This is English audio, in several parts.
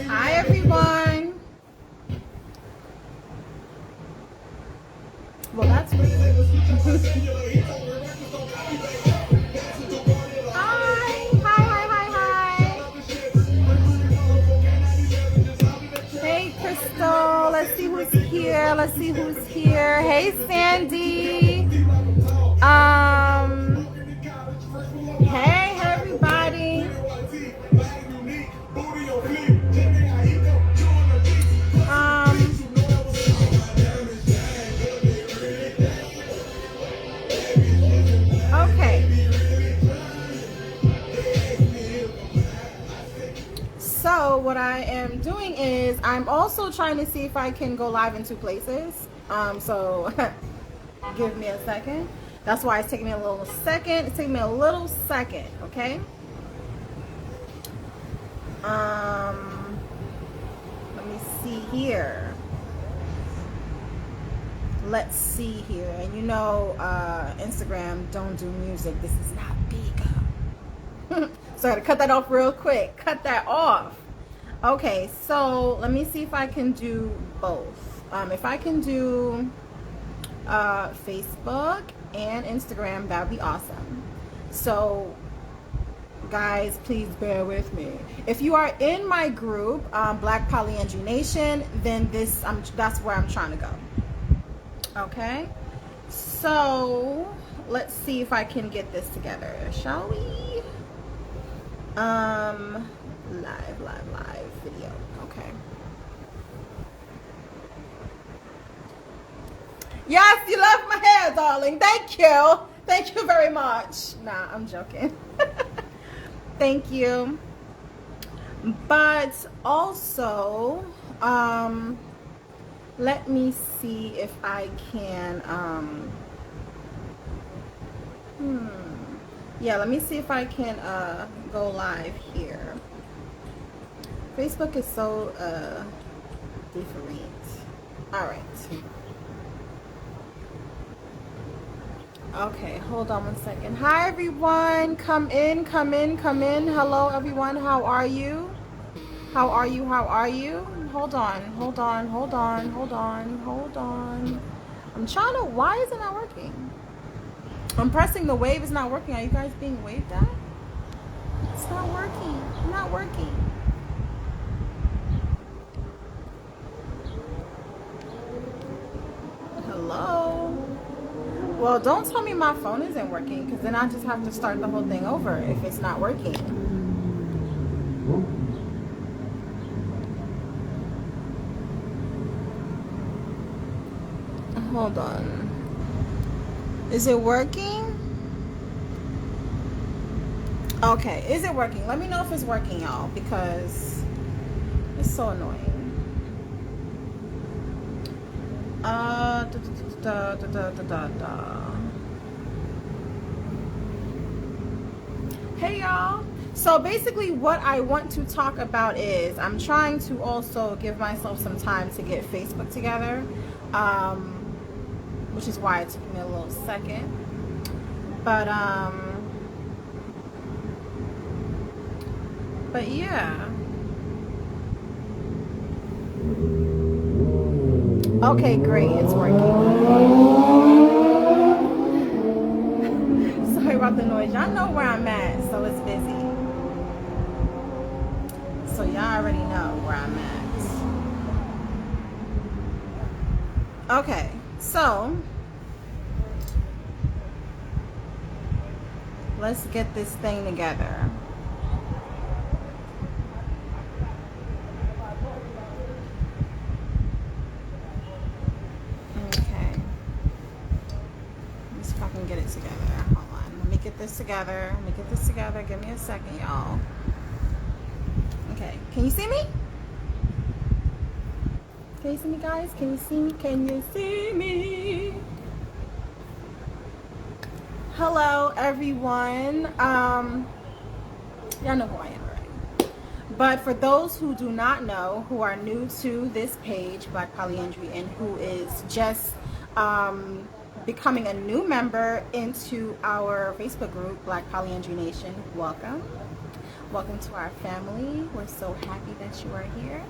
Hi everyone. Well, that's weird. Hi. Hey Crystal, let's see who's here. Hey Sandy. Hey everybody. Okay. So what I am doing is I'm also trying to see if I can go live in 2 places. So give me a second. That's why it's taking me a little second. It's taking me a little second, okay? Let me see here. Let's see here. And you know, Instagram don't do music. This is not big. So I gotta cut that off real quick. Cut that off. Okay, so let me see if I can do both. If I can do Facebook and Instagram, that would be awesome. So guys, please bear with me. If you are in my group, Black Polyandry Nation, then that's where I'm trying to go. Okay, so let's see if I can get this together, shall we? Live video. Okay. Yes, you love my hair, darling. Thank you very much. Nah, I'm joking. Thank you. But also, let me see if I can, yeah, let me see if I can go live here. Facebook is so different. All right. Okay, hold on 1 second. Hi everyone, come in. Hello everyone, how are you? How are you? Hold on. I'm trying to, why is it not working? I'm pressing the wave, it's not working. Are you guys being waved at? It's not working. Hello? Well, don't tell me my phone isn't working, because then I just have to start the whole thing over if it's not working. Hold on. Is it working? Okay, is it working? Let me know if it's working, y'all, because it's so annoying. Hey y'all, so basically what I want to talk about is I'm trying to also give myself some time to get Facebook together, which is why it took me a little second, but yeah. Okay, great, it's working. Sorry about the noise. Y'all know where I'm at, so it's busy. So y'all already know where I'm at. Okay, so let's get this thing together. Get it together. Hold on. Let me get this together. Give me a second, y'all. Okay. Can you see me? Can you see me, guys? Can you see me? Hello, everyone. Y'all know who I am, right? But for those who do not know, who are new to this page, Black Polyandry, and who is just becoming a new member into our Facebook group, Black Polyandry Nation, welcome. Welcome to our family. We're so happy that you are here.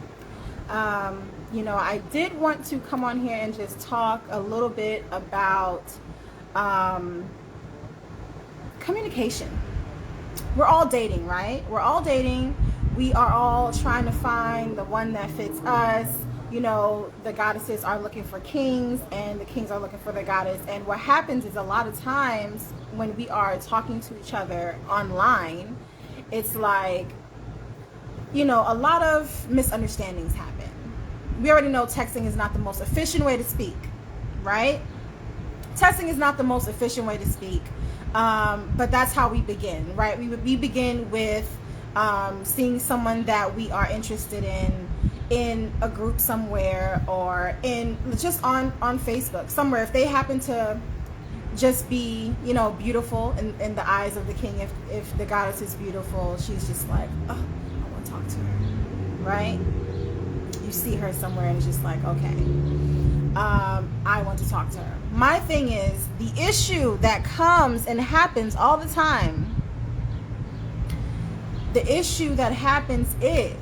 You know, I did want to come on here and just talk a little bit about communication. We're all dating, right? We're all dating. We are all trying to find the one that fits us. You know, the goddesses are looking for kings and the kings are looking for the goddess. And what happens is a lot of times when we are talking to each other online, it's like, you know, a lot of misunderstandings happen. We already know texting is not the most efficient way to speak, right? Texting is not the most efficient way to speak, but that's how we begin, right? We begin with seeing someone that we are interested in a group somewhere, or in just on Facebook somewhere. If they happen to just be, you know, beautiful in the eyes of the king, if the goddess is beautiful, she's just like, oh, I want to talk to her, right? You see her somewhere and it's just like, okay, I want to talk to her. My thing is, the issue that comes and happens all the time, the issue that happens is,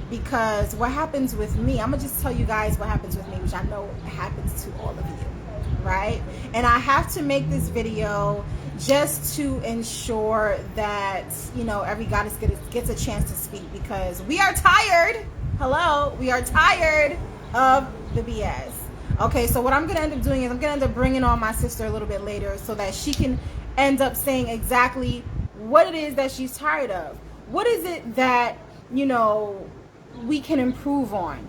because what happens with me, I'm gonna just tell you guys what happens with me, which I know happens to all of you, right? And I have to make this video just to ensure that, you know, every goddess gets a chance to speak, because we are tired. Hello, we are tired of the BS. Okay, so what I'm gonna end up doing is I'm gonna end up bringing on my sister a little bit later so that she can end up saying exactly what it is that she's tired of. What is it that, you know, we can improve on?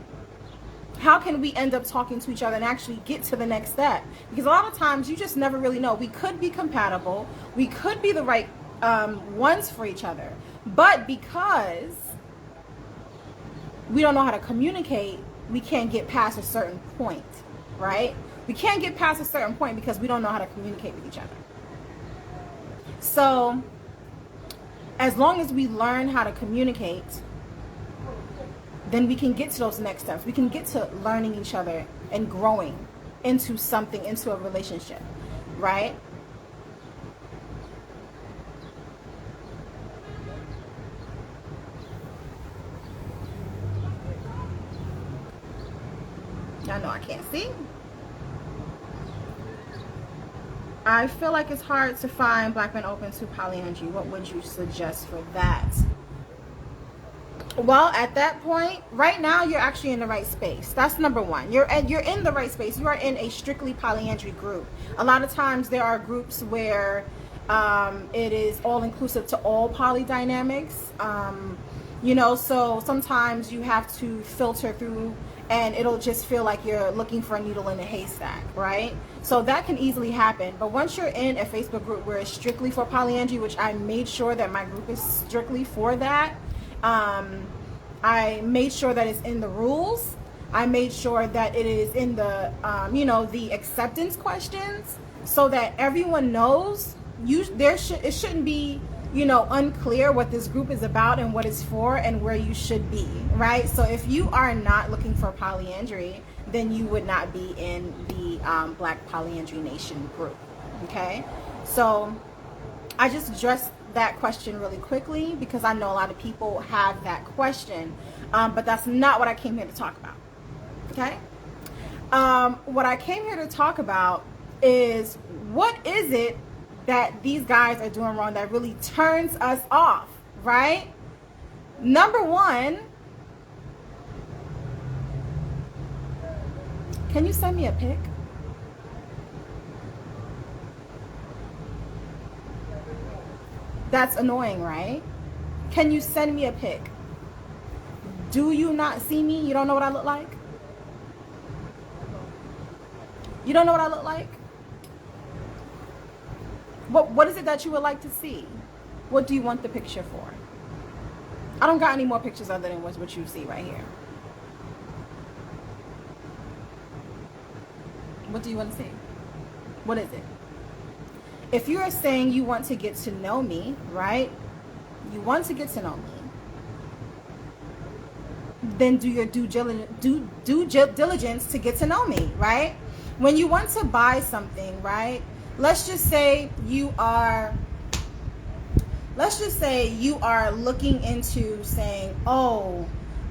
How can we end up talking to each other and actually get to the next step? Because a lot of times you just never really know. We could be compatible, we could be the right ones for each other, but because we don't know how to communicate, we can't get past a certain point, right? We can't get past a certain point because we don't know how to communicate with each other. So as long as we learn how to communicate, then we can get to those next steps. We can get to learning each other and growing into something, into a relationship, right? I know I can't see. I feel like it's hard to find black men open to polyandry. What would you suggest for that? Well, at that point, right now, you're actually in the right space. That's number one. You're in the right space. You are in a strictly polyandry group. A lot of times there are groups where it is all inclusive to all poly dynamics. You know, so sometimes you have to filter through and it'll just feel like you're looking for a needle in a haystack, right? So that can easily happen. But once you're in a Facebook group where it's strictly for polyandry, which I made sure that my group is strictly for that, I made sure that it's in the rules. I made sure that it is in the, you know, the acceptance questions, so that everyone knows it shouldn't be, you know, unclear what this group is about and what it's for and where you should be, right? So if you are not looking for polyandry, then you would not be in the Black Polyandry Nation group, okay? So I just addressed that question really quickly because I know a lot of people have that question, but that's not what I came here to talk about, okay? What I came here to talk about is, what is it that these guys are doing wrong that really turns us off, right? Number one, can you send me a pic? That's annoying, right? Can you send me a pic? Do you not see me? You don't know what I look like? You don't know what I look like? What is it that you would like to see? What do you want the picture for? I don't got any more pictures other than what you see right here. What do you want to see? What is it? If you are saying you want to get to know me, right? You want to get to know me, then do your due diligence to get to know me, right? When you want to buy something, right? Let's just say you are looking into saying, oh,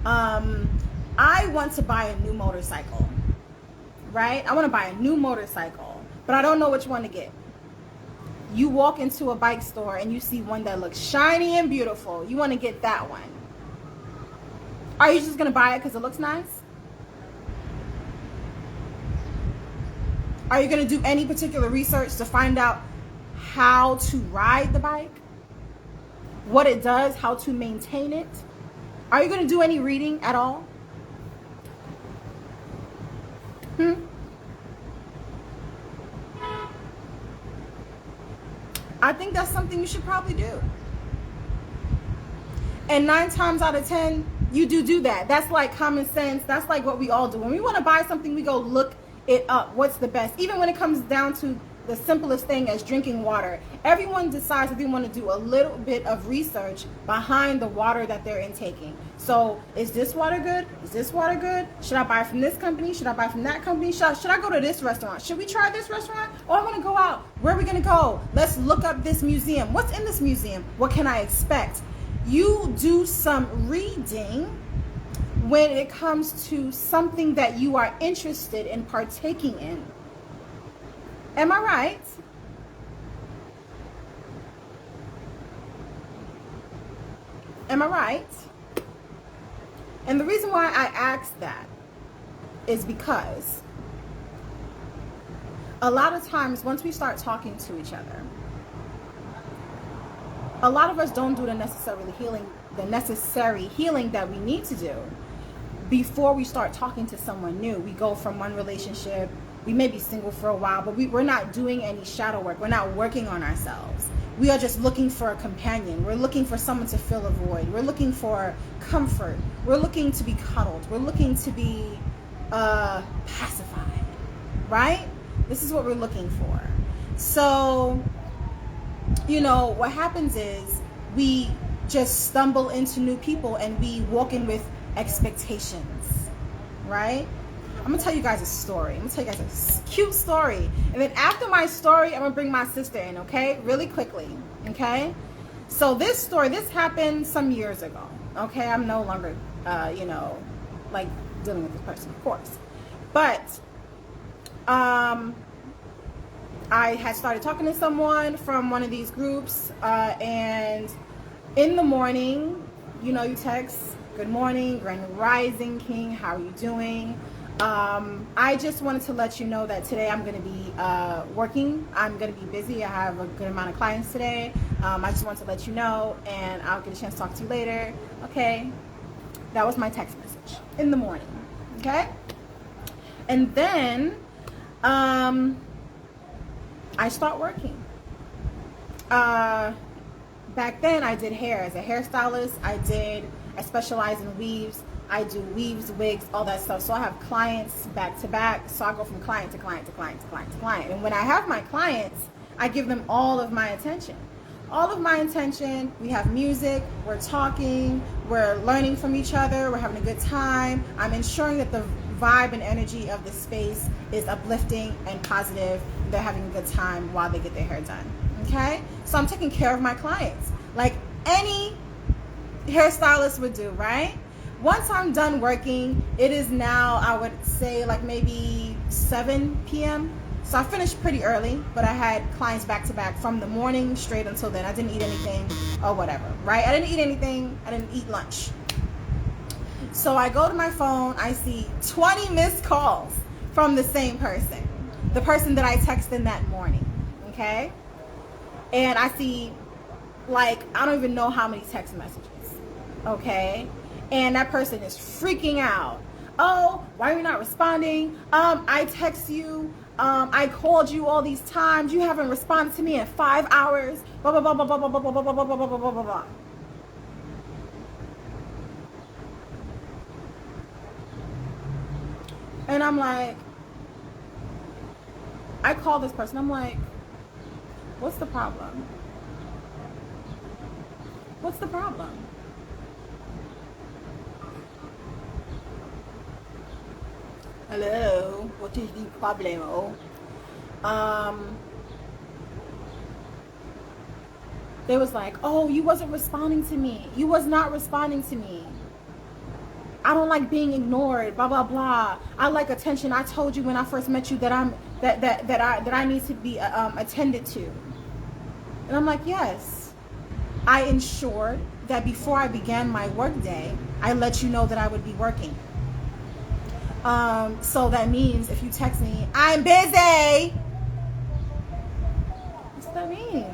I want to buy a new motorcycle, right? I want to buy a new motorcycle, but I don't know which one to get. You walk into a bike store and you see one that looks shiny and beautiful. You want to get that one. Are you just going to buy it because it looks nice? Are you going to do any particular research to find out how to ride the bike? What it does, how to maintain it? Are you going to do any reading at all? I think that's something you should probably do. And 9 times out of 10, you do that. That's like common sense. That's like what we all do. When we want to buy something, we go look it up. What's the best? Even when it comes down to the simplest thing as drinking water, everyone decides that they want to do a little bit of research behind the water that they're intaking. So is this water good? Is this water good? Should I buy from this company? Should I buy from that company? Should I go to this restaurant? Should we try this restaurant? Oh, I want to go out. Where are we going to go? Let's look up this museum. What's in this museum? What can I expect? You do some reading when it comes to something that you are interested in partaking in. Am I right? Am I right? And the reason why I asked that is because a lot of times once we start talking to each other, a lot of us don't do the necessary healing that we need to do before we start talking to someone new. We go from one relationship, we may be single for a while, but we're not doing any shadow work. We're not working on ourselves. We are just looking for a companion. We're looking for someone to fill a void. We're looking for comfort. We're looking to be cuddled. We're looking to be pacified, right? This is what we're looking for. So, you know, what happens is we just stumble into new people and we walk in with expectations, right? I'm going to tell you guys a story. I'm going to tell you guys a cute story. And then after my story, I'm going to bring my sister in, okay? Really quickly, okay? So this story, this happened some years ago, okay? I'm no longer, you know, like dealing with this person, of course. But I had started talking to someone from one of these groups, and in the morning, you know, you text, good morning, grand rising king, how are you doing? I just wanted to let you know that today I'm going to be working. I'm going to be busy. I have a good amount of clients today. I just wanted to let you know, and I'll get a chance to talk to you later. Okay? That was my text message in the morning. Okay? And then I start working. Back then I did hair. As a hairstylist, I specialize in weaves. I do weaves, wigs, all that stuff. So I have clients back to back. So I go from client to client to client to client to client. And when I have my clients, I give them all of my attention. All of my attention. We have music, we're talking, we're learning from each other, we're having a good time. I'm ensuring that the vibe and energy of the space is uplifting and positive. They're having a good time while they get their hair done. Okay? So I'm taking care of my clients like any hairstylist would do, right? Once I'm done working, it is now, I would say, like maybe 7 p.m. So I finished pretty early, but I had clients back to back from the morning straight until then. I didn't eat anything or whatever, right? I didn't eat anything. I didn't eat lunch. So I go to my phone. I see 20 missed calls from the same person, the person that I texted that morning, okay? And I see, like, I don't even know how many text messages, okay? And that person is freaking out. Oh, why are you not responding? I text you. I called you all these times. You haven't responded to me in 5 hours. Blah, blah, blah, blah, blah, blah, blah, blah, blah, blah, blah, blah, blah, blah. And I'm like, I call this person. I'm like, what's the problem? What's the problem? Hello, what is the problem? They was like, oh, you wasn't responding to me. You was not responding to me. I don't like being ignored, blah blah blah. I like attention. I told you when I first met you that I need to be attended to. And I'm like, yes. I ensured that before I began my work day, I let you know that I would be working. So that means if you text me, I'm busy. That's what that means.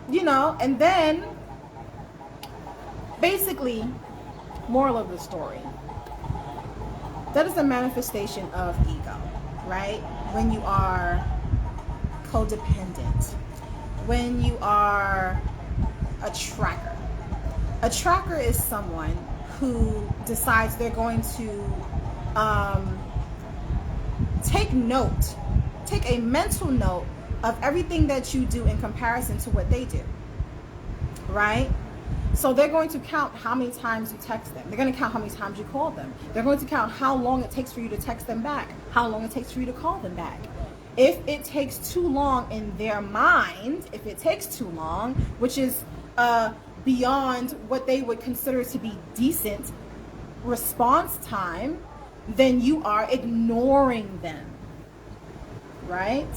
You know, and then basically, moral of the story, that is a manifestation of ego, right? When you are codependent, when you are a tracker. A tracker is someone who decides they're going to take a mental note of everything that you do in comparison to what they do, right? So they're going to count how many times you text them. They're going to count how many times you call them. They're going to count how long it takes for you to text them back, how long it takes for you to call them back. If it takes too long in their mind, if it takes too long, which is beyond what they would consider to be decent response time, then you are ignoring them, right?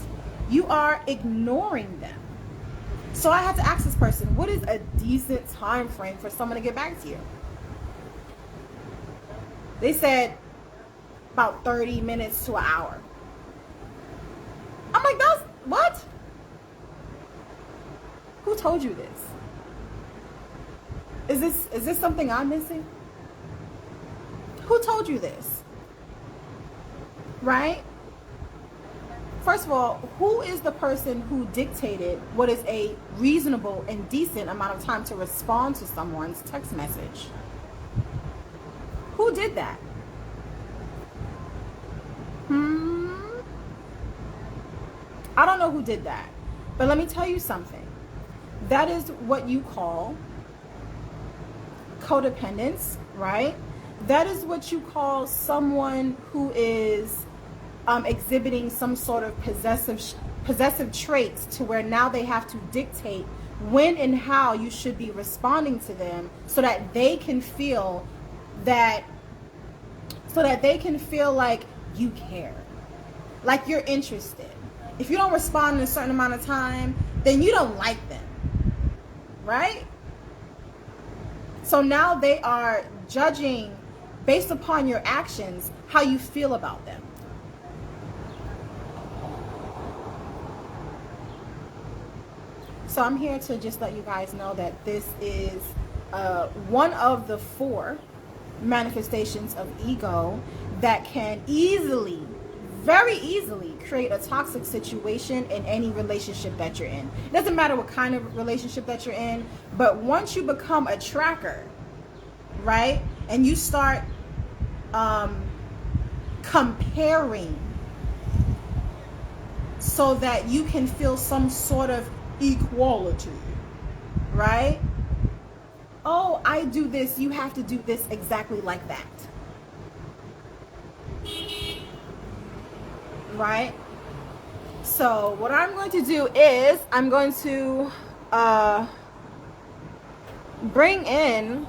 You are ignoring them. So I had to ask this person, what is a decent time frame for someone to get back to you? They said about 30 minutes to an hour. I'm like, that's what? Who told you this? Is this something I'm missing? Who told you this? Right? First of all, who is the person who dictated what is a reasonable and decent amount of time to respond to someone's text message? Who did that? I don't know who did that. But let me tell you something. That is what you call codependence, right? That is what you call someone who is exhibiting some sort of possessive traits to where now they have to dictate when and how you should be responding to them so that they can feel like you care, like you're interested. If you don't respond in a certain amount of time, then you don't like them, right? So now they are judging based upon your actions how you feel about them. So I'm here to just let you guys know that this is one of the 4 manifestations of ego that can very easily create a toxic situation in any relationship that you're in. It doesn't matter what kind of relationship that you're in, but once you become a tracker, right, and you start comparing so that you can feel some sort of equality, right? Oh, I do this, you have to do this exactly like that. Right? So what I'm going to do is I'm going to bring in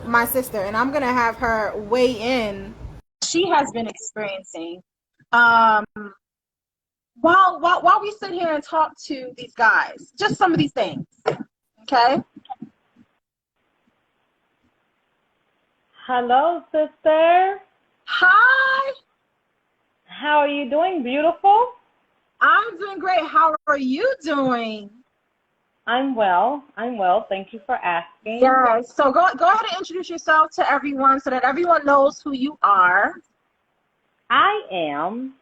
my sister, and I'm going to have her weigh in. She has been experiencing while we sit here and talk to these guys, just some of these things. Okay? Hello, sister. Hi. How are you doing, beautiful? I'm doing great. How are you doing? I'm well. Thank you for asking. Yes. So go ahead and introduce yourself to everyone so that everyone knows who you are. I am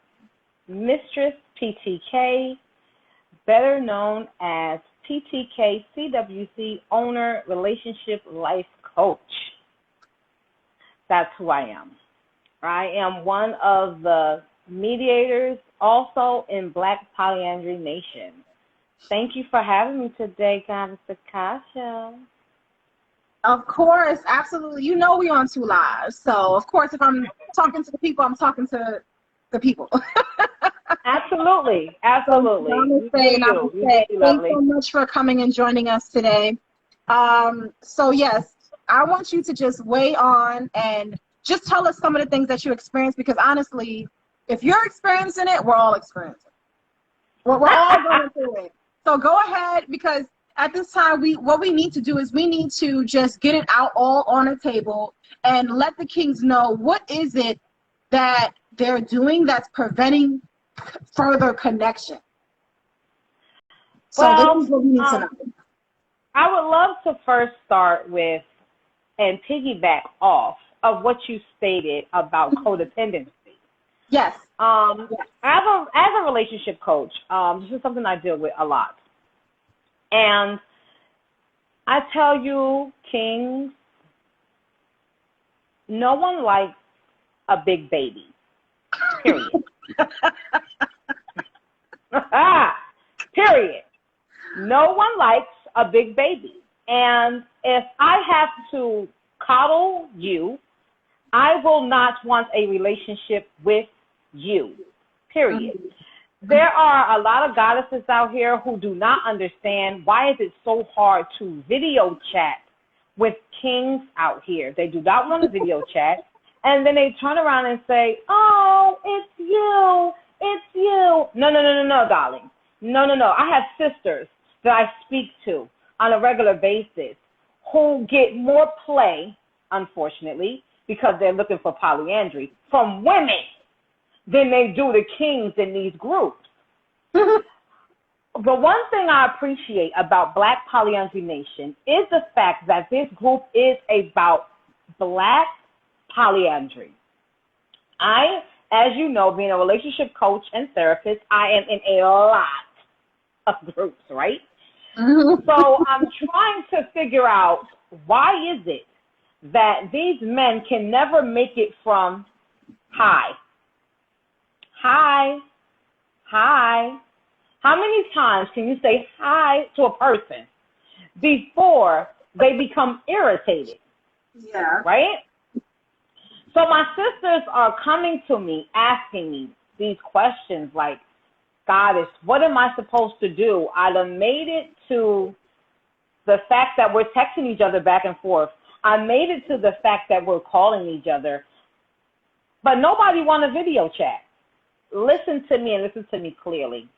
Mistress Ptk, better known as PTK CWC owner, relationship life coach. That's who I am. I am one of the mediators also in Black Polyandry Nation. Thank you for having me today, Goddess Akasha. Of course, absolutely. You know we on two lives. So of course if I'm talking to the people, I'm talking to the people. Absolutely. So Absolutely. namaste, You namaste. do, Thanks lovely. so much for coming and joining us today. So yes, I want you to just weigh on and just tell us some of the things that you experienced, because honestly, if you're experiencing it, we're all experiencing it. We're all going through it. So go ahead, because at this time, what we need to do is we need to just get it out all on the table and let the kings know what is it that they're doing that's preventing further connection. So this Well, is what we need to know. I would love to first start with and piggyback off of what you stated about codependency. Yes. As a relationship coach, this is something I deal with a lot. And I tell you, kings, no one likes a big baby. Period. Period. No one likes a big baby. And if I have to coddle you, I will not want a relationship with you. Period. There are a lot of goddesses out here who do not understand why is it so hard to video chat with kings out here. They do not want to video chat. And then they turn around and say, oh, it's you. It's you. No, darling. No. I have sisters that I speak to on a regular basis who get more play, unfortunately, because they're looking for polyandry, from women than they do the kings in these groups. The one thing I appreciate about Black Polyandry Nation is the fact that this group is about Black polyandry. I, as you know, being a relationship coach and therapist, I am in a lot of groups, right? So I'm trying to figure out, why is it that these men can never make it from hi. How many times can you say hi to a person before they become irritated? Yeah. Right? So my sisters are coming to me asking me these questions like, Goddess, what am I supposed to do? I done made it to the fact that we're texting each other back and forth. I made it to the fact that we're calling each other, but nobody want a video chat. Listen to me and listen to me clearly.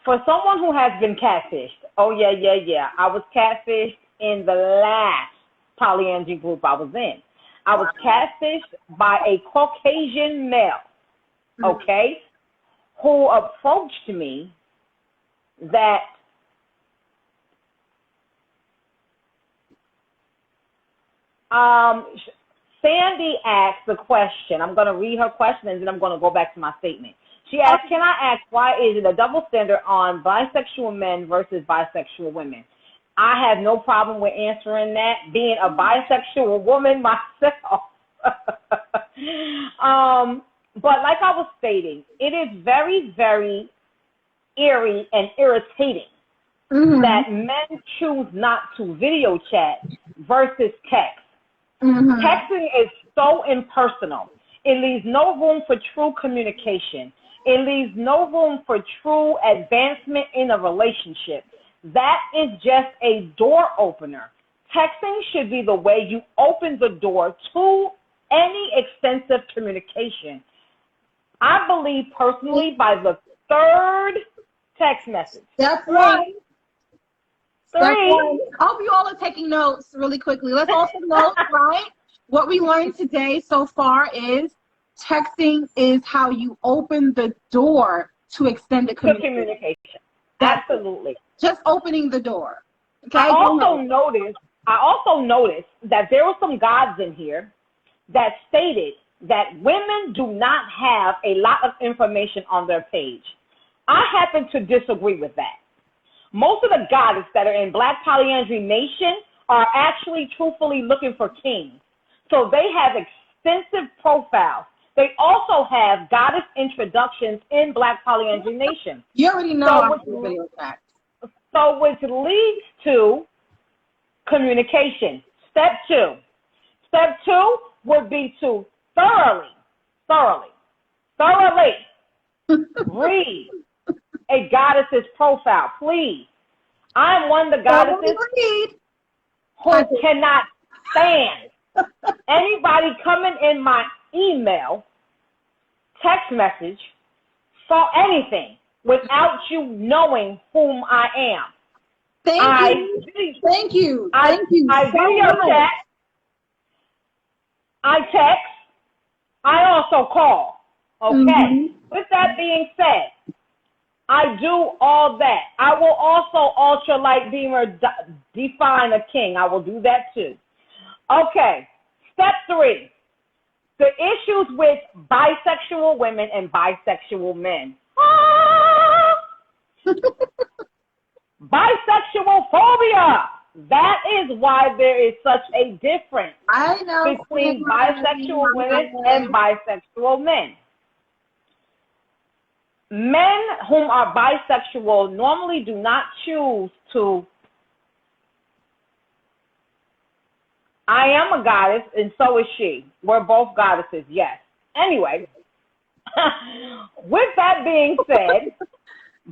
For someone who has been catfished, oh yeah, I was catfished in the last polyandry group I was in. I was catfished by a Caucasian male, okay, who approached me that Sandy asked the question. I'm going to read her question and then I'm going to go back to my statement. She asked, can I ask, why is it a double standard on bisexual men versus bisexual women? I have no problem with answering that, being a bisexual woman myself. But like I was stating, it is very, very eerie and irritating that men choose not to video chat versus text. Texting is so impersonal. It leaves no room for true communication. It leaves no room for true advancement in a relationship. That is just a door opener. Texting should be the way you open the door to any extensive communication. I believe personally by the third text message. That's right. Three. I hope you all are taking notes really quickly. Let's also note, right? What we learned today so far is texting is how you open the door to extended communication. Absolutely. Just opening the door. Okay. I also noticed that there were some gods in here that stated that women do not have a lot of information on their page. I happen to disagree with that. Most of the goddesses that are in Black Polyandry Nation are actually truthfully looking for kings. So they have extensive profiles. They also have goddess introductions in Black Polyandry Nation. You already know. So which leads to communication. Step 2. Step 2 would be to thoroughly read a goddess's profile. Please. I'm one of the goddesses who cannot stand anybody coming in my email, text message, for anything without you knowing whom I am. Thank you. I video chat. I text. I also call. Okay. With that being said, I do all that. I will also ultralight beamer define a king. I will do that too. Okay. Step 3. The issues with bisexual women and bisexual men. Bisexual phobia. That is why there is such a difference between bisexual women and bisexual men. Men whom are bisexual normally do not choose to. I am a goddess, and so is she. We're both goddesses, yes. Anyway, with that being said,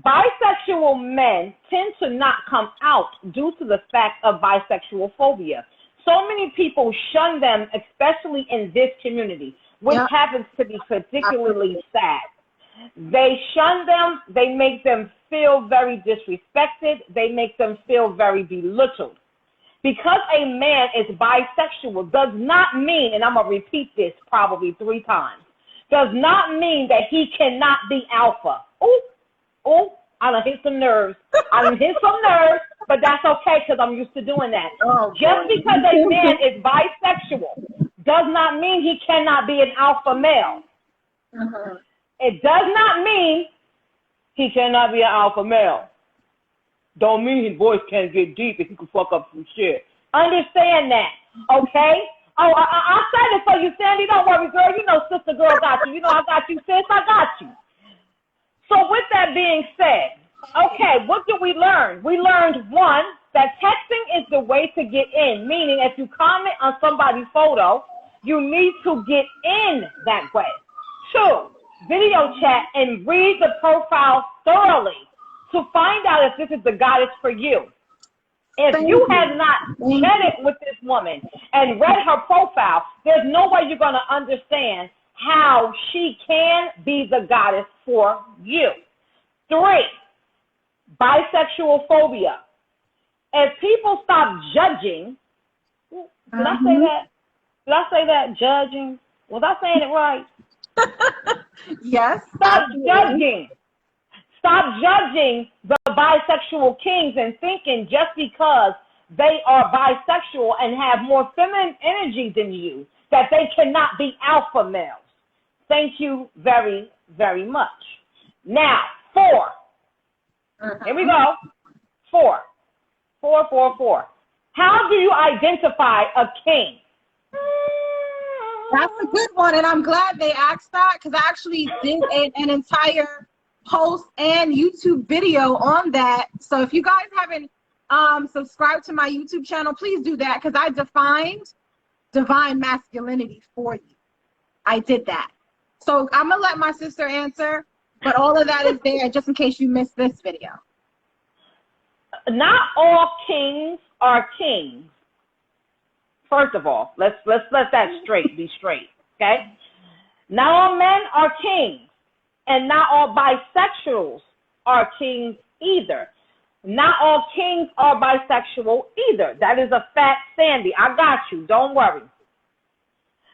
bisexual men tend to not come out due to the fact of bisexual phobia. So many people shun them, especially in this community, which happens to be particularly sad. They shun them. They make them feel very disrespected. They make them feel very belittled. Because a man is bisexual does not mean, and I'm going to repeat this probably 3 times, does not mean that he cannot be alpha. Oh, I done hit some nerves. But that's okay because I'm used to doing that. Just because a man is bisexual does not mean he cannot be an alpha male. It does not mean he cannot be an alpha male. Don't mean his voice can't get deep and he can fuck up some shit. Understand that, okay? Oh, I said it for you, Sandy. Don't worry, girl. You know sister girl got you. You know I got you, sis. I got you. So with that being said, okay, what did we learn? We learned, 1, that texting is the way to get in, meaning if you comment on somebody's photo, you need to get in that way. 2, video chat and read the profile thoroughly to find out if this is the goddess for you. If you have not chatted with this woman and read her profile, there's no way you're going to understand how she can be the goddess for you. 3, bisexual phobia. If people stop judging, did I say that? Did I say that? Judging? Was I saying it right? Yes. Stop judging. Stop judging the bisexual kings and thinking just because they are bisexual and have more feminine energy than you, that they cannot be alpha males. Thank you very, very much. Now, 4. Here we go. 4. How do you identify a king? That's a good one, and I'm glad they asked that because I actually did an entire post and YouTube video on that. So if you guys haven't subscribed to my YouTube channel, please do that because I defined divine masculinity for you. I did that. So I'm going to let my sister answer, but all of that is there just in case you missed this video. Not all kings are kings. First of all, let's let that be straight, okay? Not all men are kings, and not all bisexuals are kings either. Not all kings are bisexual either. That is a fact, Sandy. I got you. Don't worry.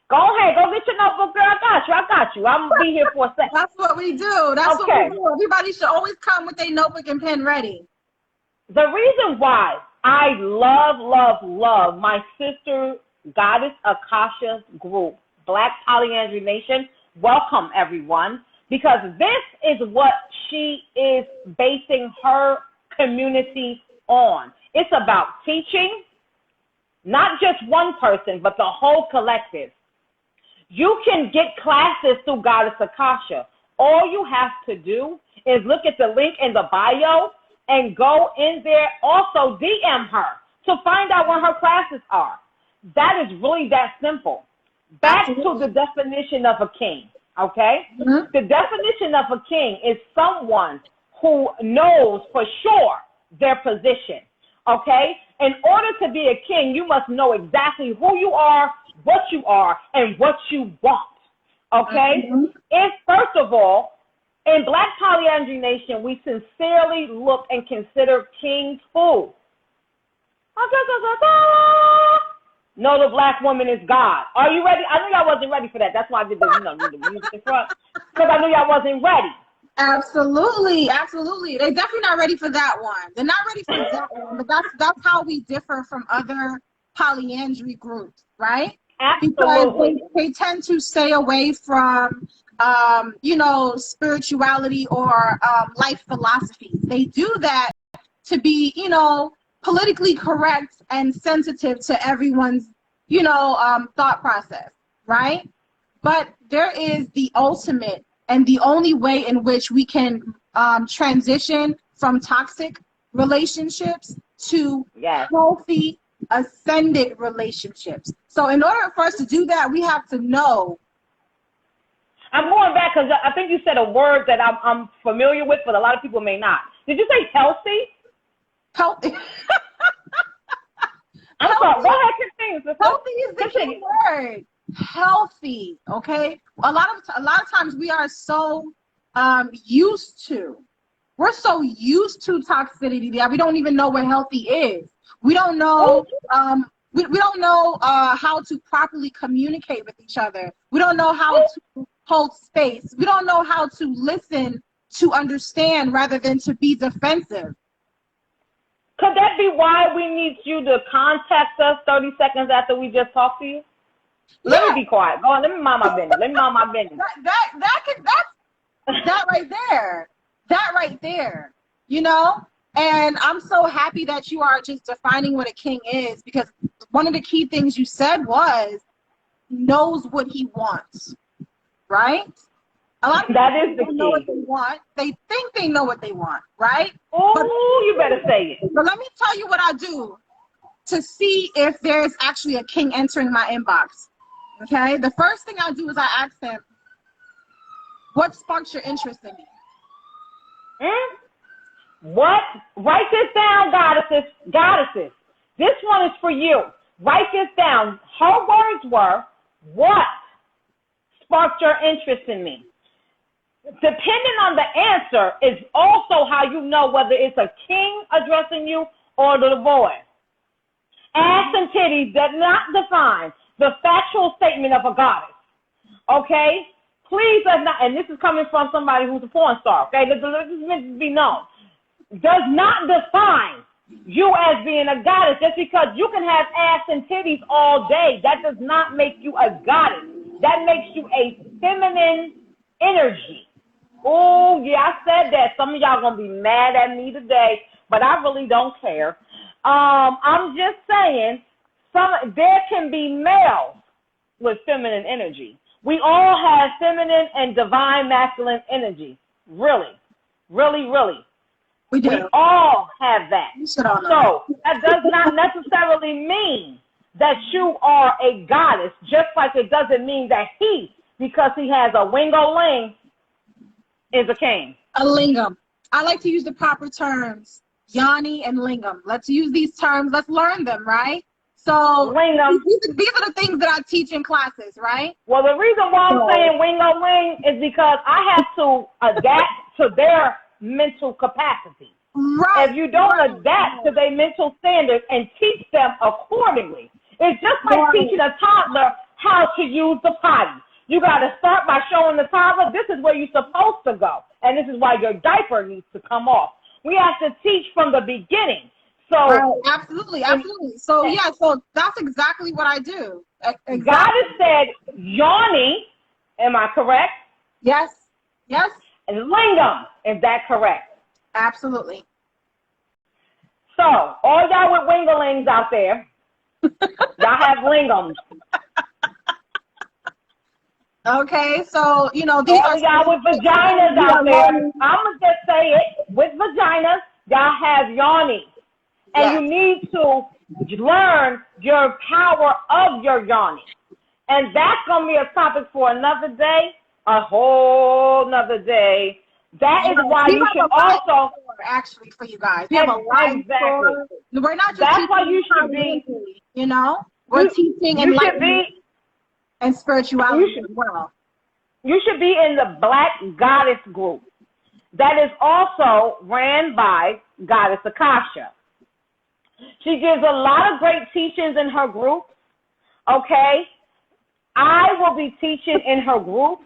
Go ahead. Go get your notebook, girl. I got you. I'm going to be here for a second. That's what we do. That's what we do. Everybody should always come with their notebook and pen ready. The reason why I love my sister Goddess Akasha group, Black Polyandry Nation, welcome everyone, because this is what she is basing her community on. It's about teaching, not just one person, but the whole collective. You can get classes through Goddess Akasha. All you have to do is look at the link in the bio and go in there. Also DM her to find out when her classes are. That is really that simple. Back to the definition of a king, okay? Mm-hmm. The definition of a king is someone who knows for sure their position, okay? In order to be a king, you must know exactly who you are, and what you want, okay? Mm-hmm. If, first of all, in Black Polyandry Nation, we sincerely look and consider kings who? No, the black woman is God. Are you ready? I knew y'all wasn't ready for that. That's why I did the music in front, because I knew y'all wasn't ready. Absolutely, absolutely. They're definitely not ready for that one. They're not ready for that one, but that's how we differ from other polyandry groups, right? Absolutely. Because they tend to stay away from, spirituality or life philosophy. They do that to be, politically correct and sensitive to everyone's, thought process, right? But there is the ultimate and the only way in which we can transition from toxic relationships to healthy, ascended relationships. So in order for us to do that, we have to know. I'm going back because I think you said a word that I'm familiar with, but a lot of people may not. Did you say healthy? Healthy. I'm sorry. Go ahead, continue. Healthy is the key word. Healthy, okay? A lot of times we are so used to toxicity that we don't even know what healthy is. We don't know we don't know how to properly communicate with each other. We don't know how to hold space. We don't know how to listen to understand rather than to be defensive. Could that be why we need you to contact us 30 seconds after we just talked to you? Let me be quiet. Go on, let me mind my business. That right there. That right there. And I'm so happy that you are just defining what a king is, because one of the key things you said was knows what he wants. Right? A lot of people don't know what they want. They think they know what they want, right? Oh, you better say it. But let me tell you what I do to see if there's actually a king entering my inbox. Okay? The first thing I do is I ask them, what sparks your interest in me? What? Write this down, goddesses. This one is for you. Write this down. Her words were, what sparked your interest in me? Depending on the answer is also how you know whether it's a king addressing you or the boy. Ass and titties does not define the factual statement of a goddess. Okay? Please does not, and this is coming from somebody who's a porn star, okay? This is meant to be known. Does not define you as being a goddess. Just because you can have ass and titties all day, that does not make you a goddess. That makes you a feminine energy. Oh, yeah, I said that. Some of y'all going to be mad at me today, but I really don't care. I'm just saying, there can be males with feminine energy. We all have feminine and divine masculine energy. Really, really, really. We do. We all have that. So that does not necessarily mean that you are a goddess, just like it doesn't mean that because he has a wingo-ling, is a king. A lingam. I like to use the proper terms, yoni and lingam. Let's use these terms. Let's learn them, right? So lingam. These are the things that I teach in classes, right? Well, the reason why I'm saying wingo-ling is because I have to adapt to their mental capacity. Right. If you don't adapt to their mental standards and teach them accordingly, it's just like teaching a toddler how to use the potty. You got to start by showing the toddler this is where you're supposed to go, and this is why your diaper needs to come off. We have to teach from the beginning. So absolutely. So so that's exactly what I do. Exactly. Goddess said yoni. Am I correct? Yes. And lingam. Is that correct? Absolutely. So all y'all with winglings out there, y'all have lingams. Okay, so these all are y'all with vaginas out there. I'm gonna just say it with vaginas. Y'all have yoni, and you need to learn your power of your yoni. And that's going to be a topic for another day, a whole nother day. That is why you should also actually for you guys. We have a live store. We're not just that's why you should be, you know, we're teaching enlightenment and spirituality as well. You should be in the Black Goddess group that is also ran by Goddess Akasha. She gives a lot of great teachings in her group. Okay, I will be teaching in her group.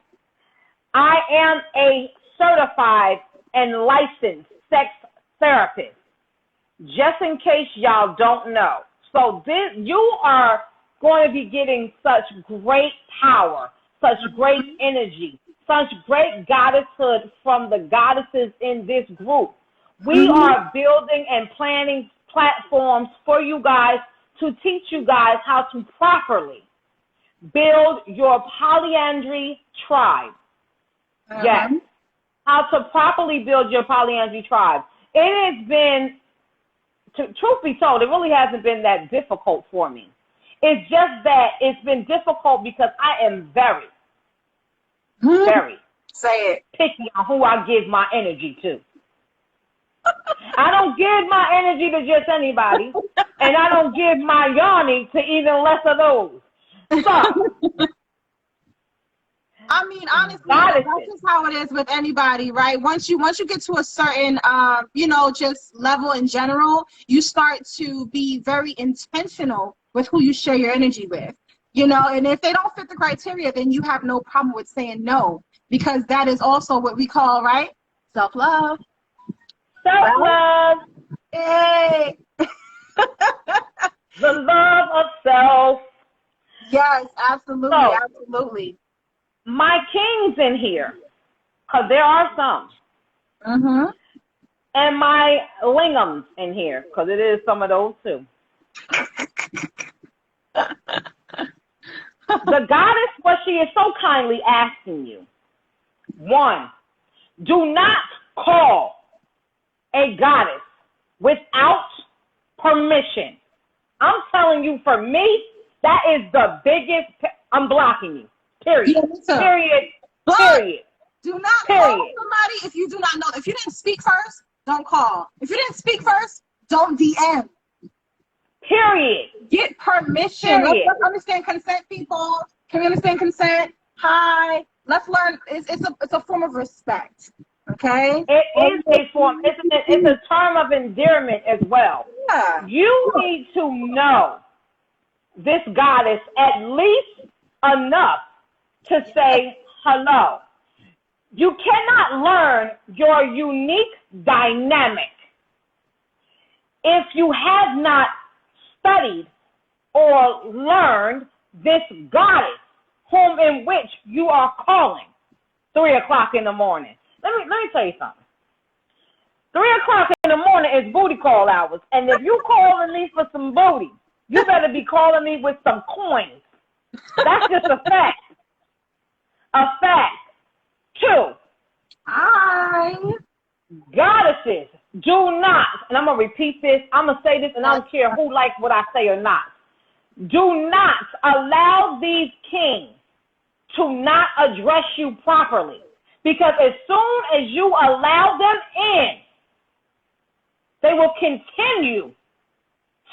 I am a certified and licensed sex therapist, just in case y'all don't know. So you are going to be getting such great power, such great energy, such great goddesshood from the goddesses in this group. We are building and planning platforms for you guys to teach you guys how to properly build your polyandry tribe. Yes. How to properly build your polyandry tribe. It has been, truth be told, it really hasn't been that difficult for me. It's just that it's been difficult because I am very picky on who I give my energy to. I don't give my energy to just anybody, and I don't give my yoni to even less of those. So, I mean, honestly, that's just how it is with anybody, right? Once you get to a certain, you know, just level in general, you start to be very intentional with who you share your energy with, you know, and if they don't fit the criteria, then you have no problem with saying no, because that is also what we call, right? Self-love. Self-love. Hey. The love of self. Yes, absolutely, so, absolutely. My kings in here, because there are some. And my lingams in here, because it is some of those too. The goddess, what she is so kindly asking you. 1, do not call a goddess without permission. I'm telling you, for me, that is the biggest, I'm blocking you. Period. Yeah, period. But period. Do not call somebody if you do not know. If you didn't speak first, don't call. If you didn't speak first, don't DM. Period. Get permission. Let's understand consent, people. Can we understand consent? Hi. Let's learn. It's a form of respect. Okay. It is a form. It's a term of endearment as well. Yeah. You need to know this goddess at least enough to say hello. You cannot learn your unique dynamic if you have not studied or learned this goddess whom in which you are calling 3 o'clock in the morning. Let me tell you something. 3 o'clock in the morning is booty call hours. And if you calling me for some booty, you better be calling me with some coins. That's just a fact. A fact. 2. Hi. Goddesses, do not, and I'm going to repeat this, I'm going to say this, and I don't care who likes what I say or not. Do not allow these kings to not address you properly. Because as soon as you allow them in, they will continue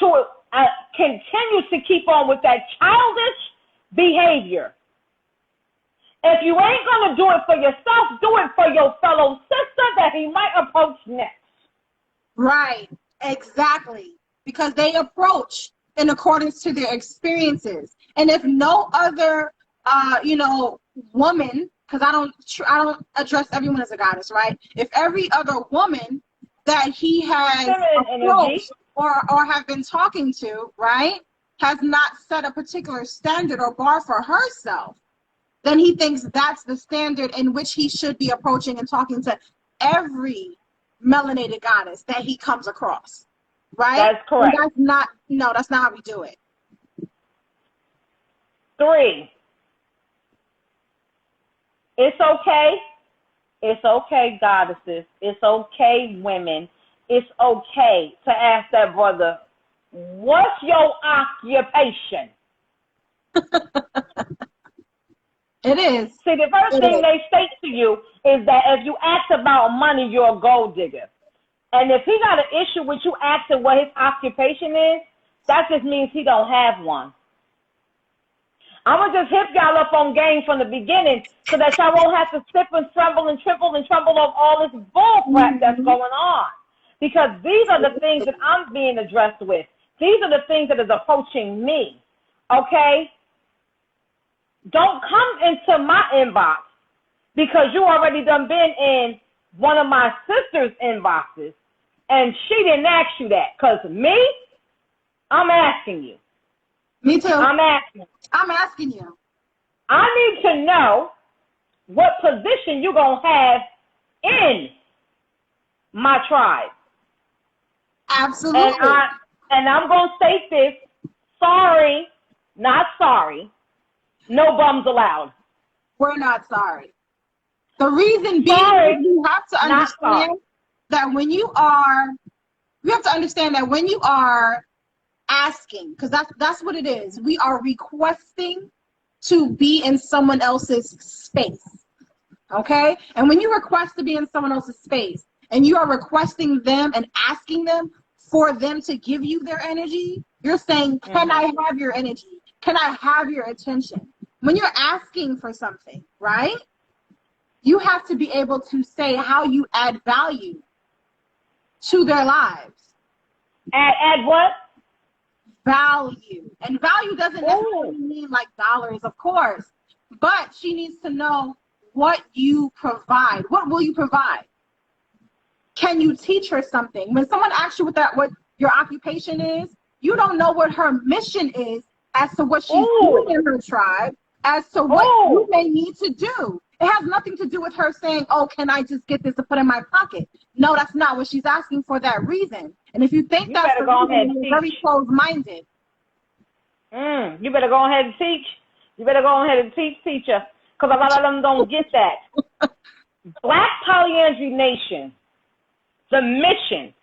to keep on with that childish behavior. If you ain't going to do it for yourself, do it for your fellow sister that he might approach next. Right, exactly. Because they approach in accordance to their experiences. And if no other, woman, because I don't address everyone as a goddess, right? If every other woman that he has approached or have been talking to, right, has not set a particular standard or bar for herself, then he thinks that's the standard in which he should be approaching and talking to every melanated goddess that he comes across, right? That's correct. And that's not how we do it. 3, it's okay. It's okay, goddesses. It's okay, women. It's okay to ask that brother What's your occupation? It is. See, the first thing they state to you is that if you ask about money, you're a gold digger. And if he got an issue with you asking what his occupation is, that just means he don't have one. I'm going to just hip y'all up on game from the beginning so that y'all won't have to slip and tremble and triple and tremble of all this bull crap that's going on. Because these are the things that I'm being addressed with. These are the things that is approaching me. Okay? Don't come into my inbox because you already done been in one of my sister's inboxes and she didn't ask you that. Because me, I'm asking you. Me too. I'm asking you. I need to know what position you're going to have in my tribe. Absolutely. And I'm going to state this. Sorry, not sorry. No bums allowed. We're not sorry. The reason being, you have to understand that when you are asking, because that's what it is. We are requesting to be in someone else's space. Okay? And when you request to be in someone else's space and you are requesting them and asking them for them to give you their energy, you're saying, can I have your energy? Can I have your attention? When you're asking for something, right? You have to be able to say how you add value to their lives. Add what? Value. And value doesn't necessarily mean like dollars, of course. But she needs to know what you provide. What will you provide? Can you teach her something? When someone asks you what your occupation is, you don't know what her mission is as to what she's doing in her tribe, as to what you may need to do. It has nothing to do with her saying, oh, can I just get this to put in my pocket? No, that's not what she's asking for that reason. And if you think that's the reason, you're very closed-minded. You better go ahead and teach. You better go ahead and teach, teacher, because a lot of them don't get that. Black Polyandry Nation, the mission.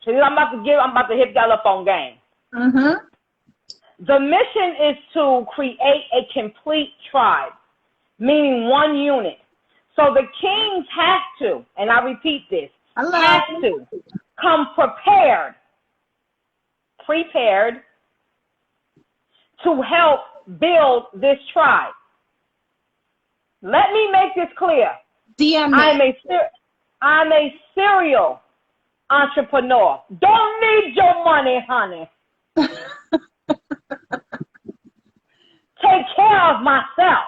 So I'm about to hit y'all up on game. The mission is to create a complete tribe, meaning one unit. So the kings have to, and I repeat this, have to come prepared to help build this tribe. Let me make this clear. I'm a serial entrepreneur. Don't need your money, honey. Take care of myself.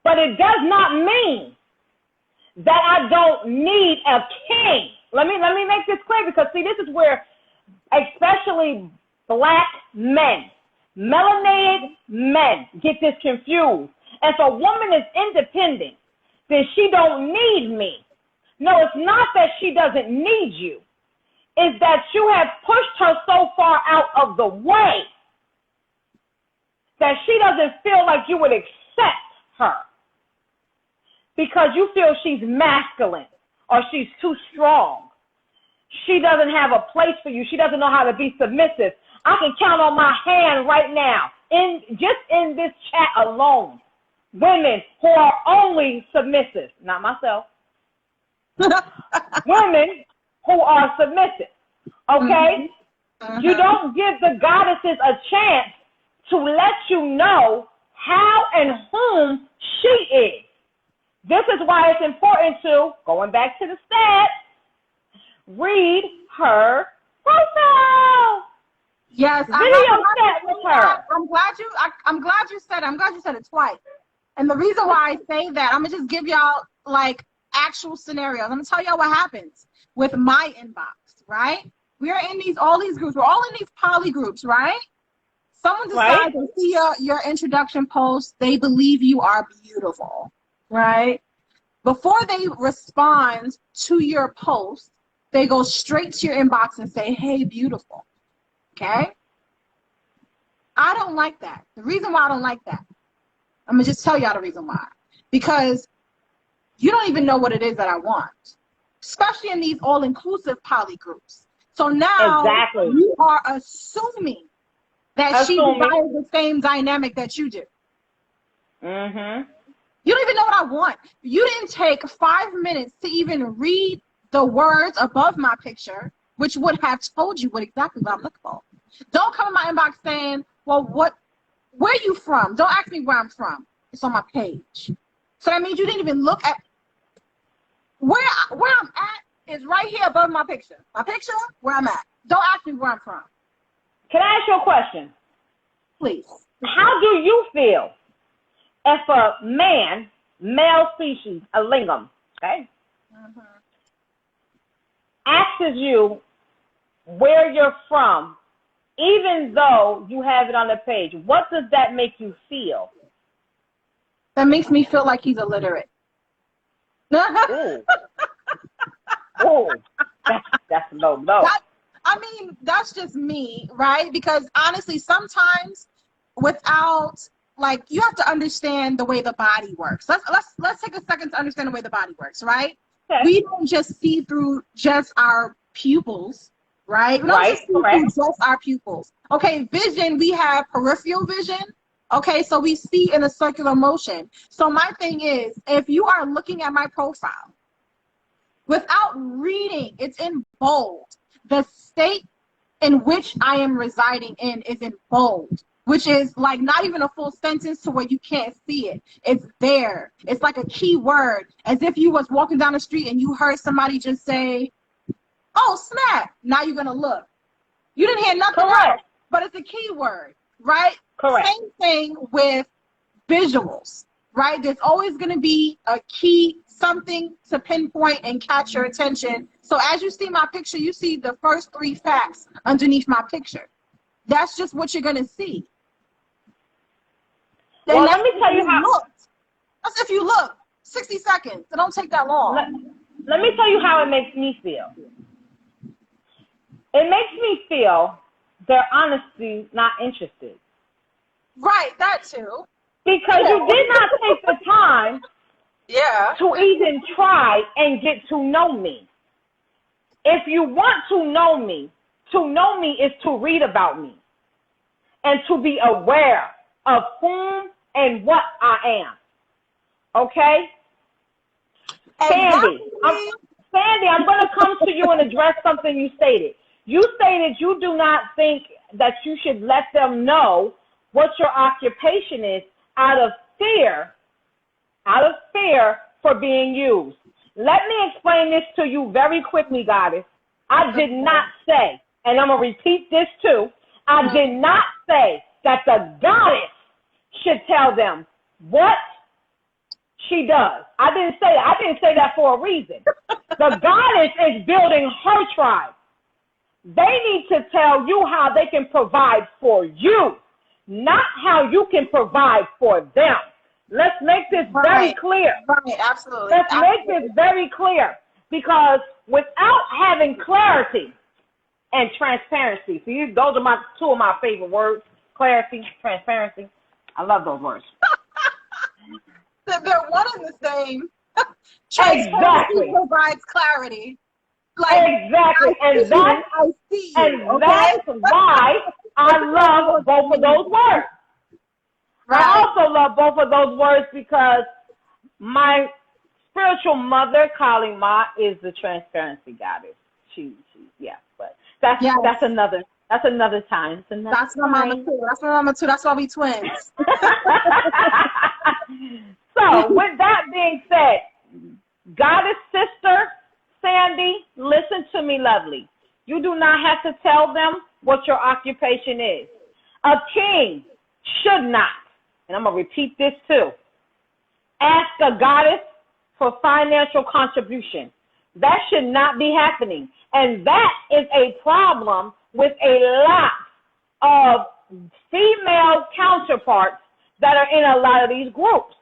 But it does not mean that I don't need a king. Let me make this clear, because see, this is where especially black men, melanated men, get this confused. If a woman is independent, then she don't need me. No, it's not that she doesn't need you. It's that you have pushed her so far out of the way that she doesn't feel like you would accept her because you feel she's masculine or she's too strong. She doesn't have a place for you. She doesn't know how to be submissive. I can count on my hand right now, just in this chat alone, women who are only submissive, not myself. Women who are submissive, okay? You don't give the goddesses a chance to let you know how and whom she is. This is why it's important to, going back to the stats, read her profile. Yes, video chat with her. I'm glad you said it twice. And the reason why I say that, I'm gonna just give y'all like actual scenarios. I'm gonna tell y'all what happens with my inbox, right? We are in all these groups. We're all in these poly groups, right? Someone decides to see your introduction post. They believe you are beautiful, right? Before they respond to your post, they go straight to your inbox and say, hey, beautiful, okay? I don't like that. The reason why I don't like that, I'm going to just tell y'all the reason why. Because you don't even know what it is that I want, especially in these all-inclusive poly groups. So now Exactly. you are assuming that she desires the same dynamic that you do. Mm-hmm. You don't even know what I want. You didn't take 5 minutes to even read the words above my picture, which would have told you exactly what I'm looking for. Don't come in my inbox saying, well, where are you from? Don't ask me where I'm from. It's on my page. So that means you didn't even look at where I'm at is right here above my picture. My picture, where I'm at. Don't ask me where I'm from. Can I ask you a question? Please. How do you feel if a man, male species, a lingam, okay, asks you where you're from, even though you have it on the page? What does that make you feel? That makes me feel like he's illiterate. Ooh. Ooh. That's low. I mean, that's just me, right? Because honestly, sometimes without, like, you have to understand the way the body works. Let's take a second to understand the way the body works, right? Okay. We don't just see through just our pupils, right? We don't just see through just our pupils. Okay, vision, we have peripheral vision. Okay, so we see in a circular motion. So my thing is, if you are looking at my profile, without reading, it's in bold. The state in which I am residing in is in bold, which is like not even a full sentence to where you can't see it. It's there. It's like a key word, as if you was walking down the street and you heard somebody just say, oh, snap. Now you're going to look. You didn't hear nothing else, but it's a key word, right? Correct. Same thing with visuals, right? There's always going to be a key, something to pinpoint and catch your attention. So as you see my picture, you see the first 3 facts underneath my picture. That's just what you're going to see. Well, let me tell you how. That's if you look. 60 seconds. It don't take that long. Let me tell you how it makes me feel. It makes me feel they're honestly not interested. Right, that too. Because you did not take the time to even try and get to know me. If you want to know me is to read about me and to be aware of whom and what I am. Okay? Sandy, I'm going to come to you and address something you stated. You stated you do not think that you should let them know what your occupation is out of fear for being used. Let me explain this to you very quickly, Goddess. I did not say, and I'm going to repeat this too, I did not say that the Goddess should tell them what she does. I didn't say that for a reason. The Goddess is building her tribe. They need to tell you how they can provide for you, not how you can provide for them. Let's make this very clear. Right, absolutely. Let's make this very clear, because without having clarity and transparency, see, those are two of my favorite words, clarity, transparency. I love those words. They're one and the same. Transparency provides clarity. Exactly, and that's why I love both of those words. Right. I also love both of those words because my spiritual mother, Kali Ma, is the transparency goddess. But that's another time. That's my mama too. That's why we twins. So, with that being said, goddess sister Sandy, listen to me, lovely. You do not have to tell them what your occupation is. A king should not, and I'm going to repeat this too, ask a goddess for financial contribution. That should not be happening. And that is a problem with a lot of female counterparts that are in a lot of these groups.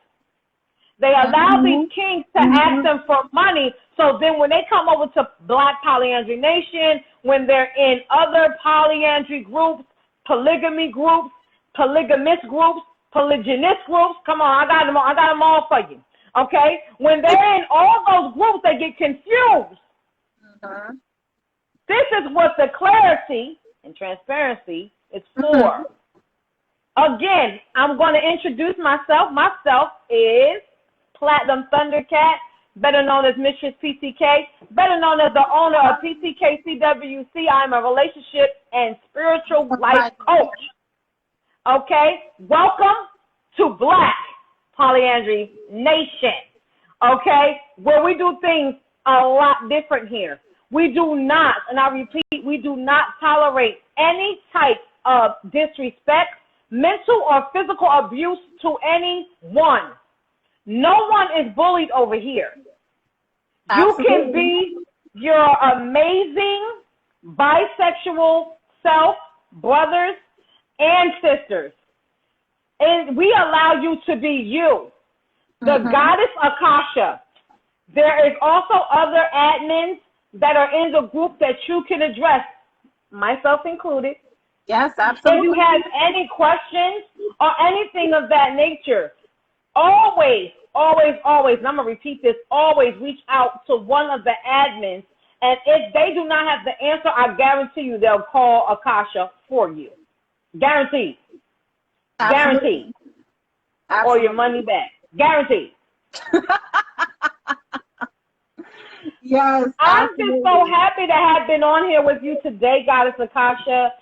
They allow these kings to ask them for money, so then when they come over to Black Polyandry Nation, when they're in other polyandry groups, polygamy groups, polygamous groups, polygynist groups, come on, I got them all for you, okay? When they're in all those groups, they get confused. This is what the clarity and transparency is for. Again, I'm going to introduce myself. Myself is Platinum Thundercat, better known as Mistress Ptk, better known as the owner of PTK CWC. I'm a relationship and spiritual life coach. Okay? Welcome to Black Polyandry Nation. Okay? Where we do things a lot different here. We do not, and I repeat, we do not tolerate any type of disrespect, mental or physical abuse to anyone. No one is bullied over here. Absolutely. You can be your amazing bisexual self, brothers and sisters. And we allow you to be you. The goddess Akasha. There is also other admins that are in the group that you can address, myself included. Yes, absolutely. If you have any questions or anything of that nature, always, always, always, and I'm going to repeat this, always reach out to one of the admins. And if they do not have the answer, I guarantee you they'll call Akasha for you. Guaranteed. Guaranteed. Or your money back. Guaranteed. Yes. I'm just so happy to have been on here with you today, Goddess Akasha.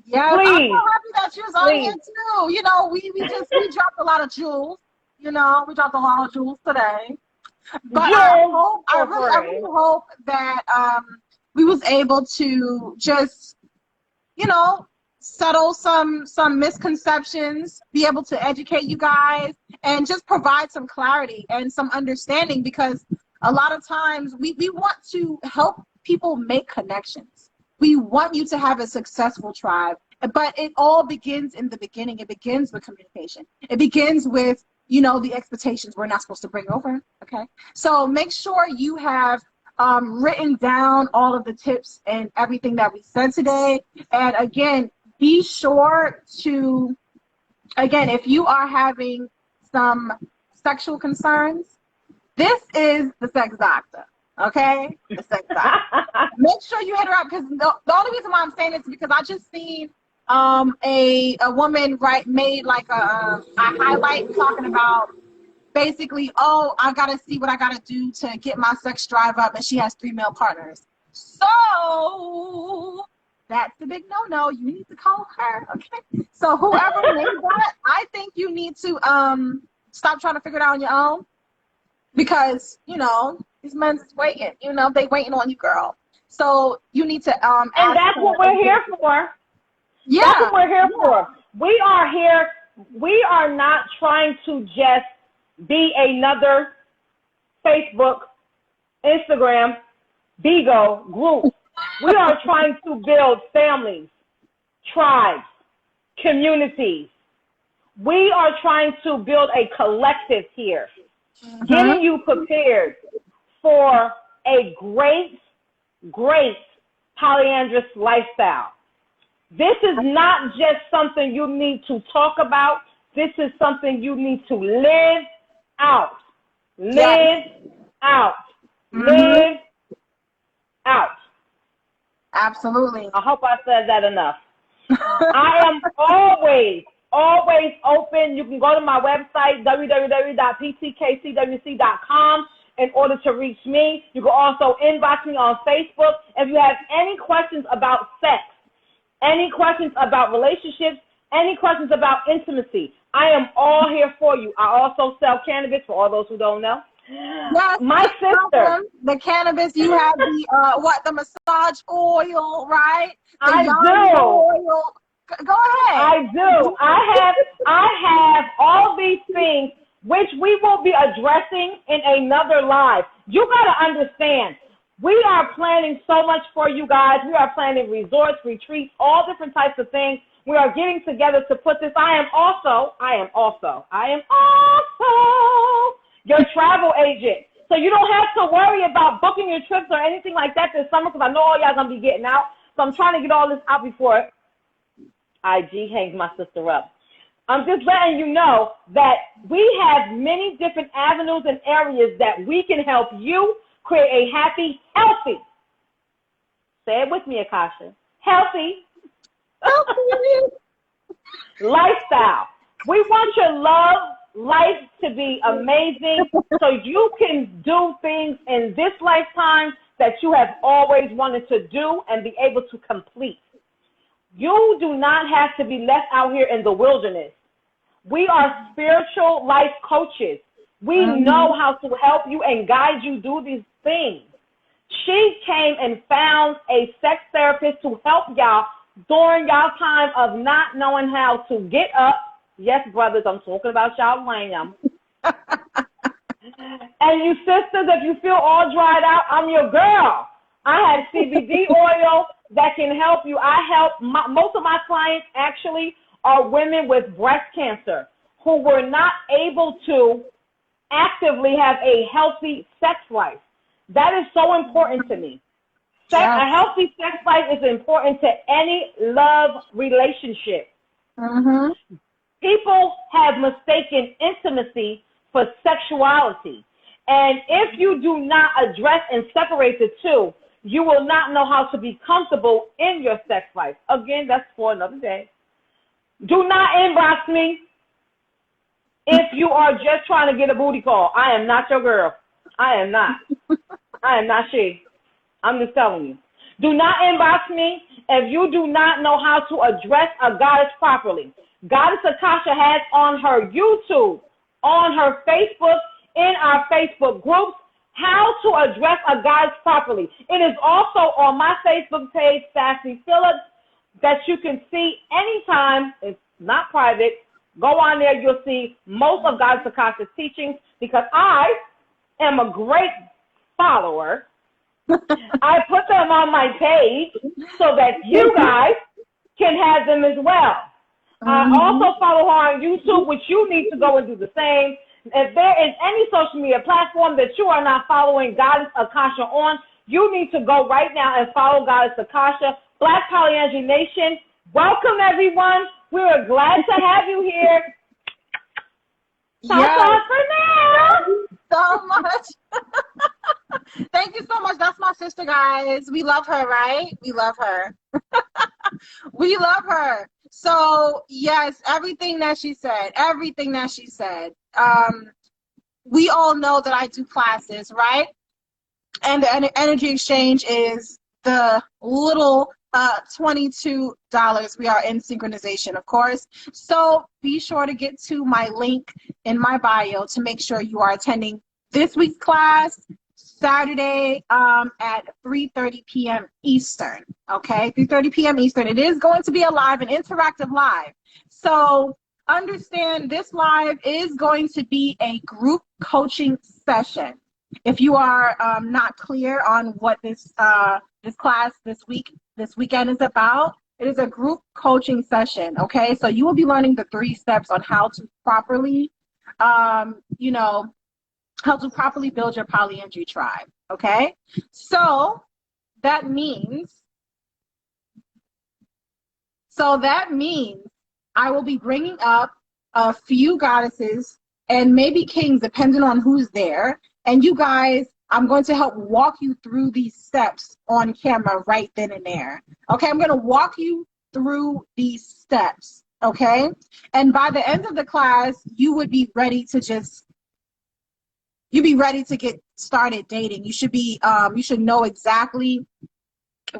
Yes, please, I'm so happy that you was on here too. You know, we dropped a lot of jewels. You know, we dropped a lot of jewels today. But I really hope that we was able to just, you know, settle some misconceptions, be able to educate you guys, and just provide some clarity and some understanding, because a lot of times we want to help people make connections. We want you to have a successful tribe, but it all begins in the beginning. It begins with communication. It begins with, you know, the expectations we're not supposed to bring over, okay? So make sure you have written down all of the tips and everything that we said today. And again, be sure to, again, if you are having some sexual concerns, this is the sex doctor, okay? The sex doctor. Make sure you hit her up, because the only reason why I'm saying this is because I just seen a woman made like a highlight talking about basically, oh, I gotta see what I gotta do to get my sex drive up, and she has 3 male partners. So that's the big no-no. You need to call her, okay? So whoever made that, I think you need to stop trying to figure it out on your own, because, you know, these men's waiting. You know, they waiting on you, girl. So you need to and that's what we're here for. Yeah. That's what we're here for. We are here. We are not trying to just be another Facebook, Instagram, Bigo group. We are trying to build families, tribes, communities. We are trying to build a collective here, getting you prepared for a great, great polyandrous lifestyle. This is not just something you need to talk about. This is something you need to live out. Live out. Live out. Absolutely. I hope I said that enough. I am always open. You can go to my website, www.ptkcwc.com, in order to reach me. You can also inbox me on Facebook. If you have any questions about sex, any questions about relationships, any questions about intimacy, I am all here for you. I also sell cannabis for all those who don't know. Yes, my sister. The cannabis, you have the the massage oil, right? I do. Oil. Go ahead. I do. I have all these things which we will be addressing in another live. You got to understand, we are planning so much for you guys. We are planning resorts, retreats, all different types of things. We are getting together to put this. I am also your travel agent. So you don't have to worry about booking your trips or anything like that this summer, because I know all y'all going to be getting out. So I'm trying to get all this out before IG hangs my sister up. I'm just letting you know that we have many different avenues and areas that we can help you create a happy, healthy say it with me, Akasha, healthy lifestyle. We want your love life to be amazing so you can do things in this lifetime that you have always wanted to do and be able to complete. You do not have to be left out here in the wilderness. We are spiritual life coaches. We know how to help you and guide you do these things. She came and found a sex therapist to help y'all during y'all time of not knowing how to get up. Yes, brothers, I'm talking about y'all Lamb. And you sisters, if you feel all dried out, I'm your girl. I have CBD oil that can help you. I help most of my clients actually are women with breast cancer who were not able to actively have a healthy sex life. That is so important to me. A healthy sex life is important to any love relationship. People have mistaken intimacy for sexuality. And if you do not address and separate the two, you will not know how to be comfortable in your sex life. Again, that's for another day. Do not inbox me if you are just trying to get a booty call. I am not your girl. I am not. I am not she. I'm just telling you. Do not inbox me if you do not know how to address a goddess properly. Goddess Akasha has on her YouTube, on her Facebook, in our Facebook groups, how to address a goddess properly. It is also on my Facebook page, Sassy Phillips, that you can see anytime. It's not private. Go on there. You'll see most of Goddess Akasha's teachings because I am a great follower. I put them on my page so that you guys can have them as well. I also follow her on YouTube, which you need to go and do the same. If there is any social media platform that you are not following Goddess Akasha on, you need to go right now and follow Goddess Akasha. Black Polyandry Nation, welcome everyone. We are glad to have you here. Yes. For now. So much. Thank you so much. That's my sister, guys. We love her, right? We love her. We love her. So, yes, everything that she said. We all know that I do classes, right? And the energy exchange is the little $22. We are in synchronization, of course. So be sure to get to my link in my bio to make sure you are attending this week's class Saturday at 3:30 p.m. Eastern. Okay, 3:30 p.m. Eastern. It is going to be a live, an interactive live. So understand this live is going to be a group coaching session. If you are not clear on what this class this weekend is about, it is a group coaching session. Okay, so you will be learning the 3 steps on how to properly, how to properly build your polyandry tribe. Okay, so that means I will be bringing up a few goddesses and maybe kings, depending on who's there. And you guys, I'm going to help walk you through these steps on camera right then and there. Okay, I'm going to walk you through these steps. Okay, and by the end of the class, you would be ready to get started dating. You should know exactly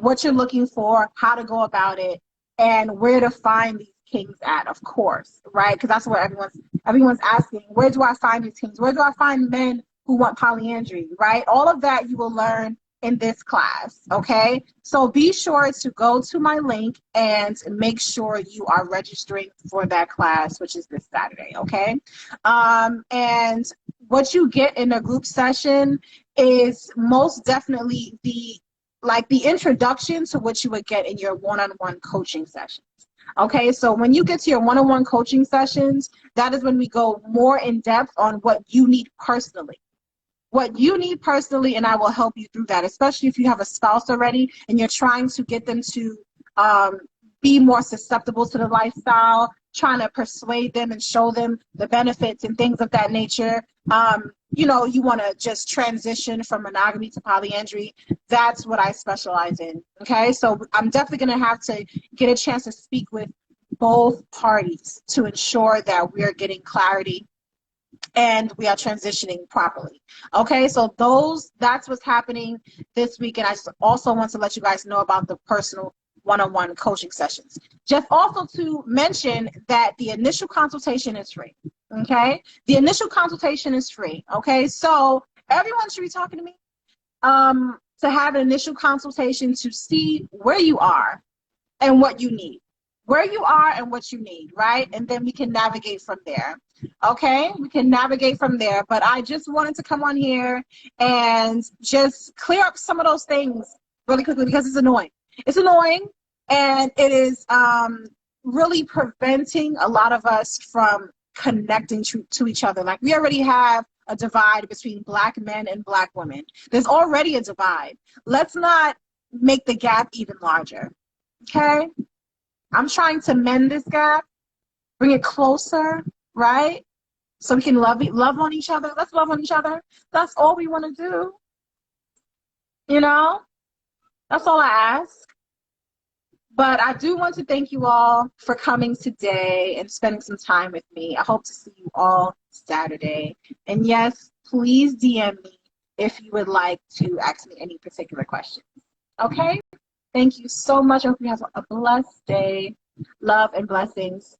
what you're looking for, how to go about it, and where to find these kings at, of course, right? Because that's what everyone's asking. Where do I find these kings? Where do I find men who want polyandry, right? All of that you will learn in this class, okay? So be sure to go to my link and make sure you are registering for that class, which is this Saturday, okay? And what you get in a group session is most definitely the introduction to what you would get in your one-on-one coaching sessions. Okay, so when you get to your one-on-one coaching sessions, that is when we go more in depth on what you need personally. And I will help you through that, especially if you have a spouse already and you're trying to get them to be more susceptible to the lifestyle. trying to persuade them and show them the benefits and things of that nature, you know, you want to just transition from monogamy to polyandry, that's what I specialize in. Okay, so I'm definitely going to have to get a chance to speak with both parties to ensure that we are getting clarity and we are transitioning properly. Okay, so that's what's happening this week. And I also want to let you guys know about the personal one-on-one coaching sessions. Just also to mention that the initial consultation is free. Okay, the initial consultation is free. Okay, so everyone should be talking to me to have an initial consultation to see where you are and what you need. Where you are and what you need, right? And then we can navigate from there. Okay, we can navigate from there. But I just wanted to come on here and just clear up some of those things really quickly because it's annoying. It's annoying, and it is really preventing a lot of us from connecting to each other. Like, we already have a divide between Black men and Black women. There's already a divide. Let's not make the gap even larger. Okay? I'm trying to mend this gap, bring it closer, right? So we can love on each other. Let's love on each other. That's all we want to do. You know? That's all I ask. But I do want to thank you all for coming today and spending some time with me. I hope to see you all Saturday. And yes, please DM me if you would like to ask me any particular questions. Okay? Thank you so much. I hope you have a blessed day. Love and blessings.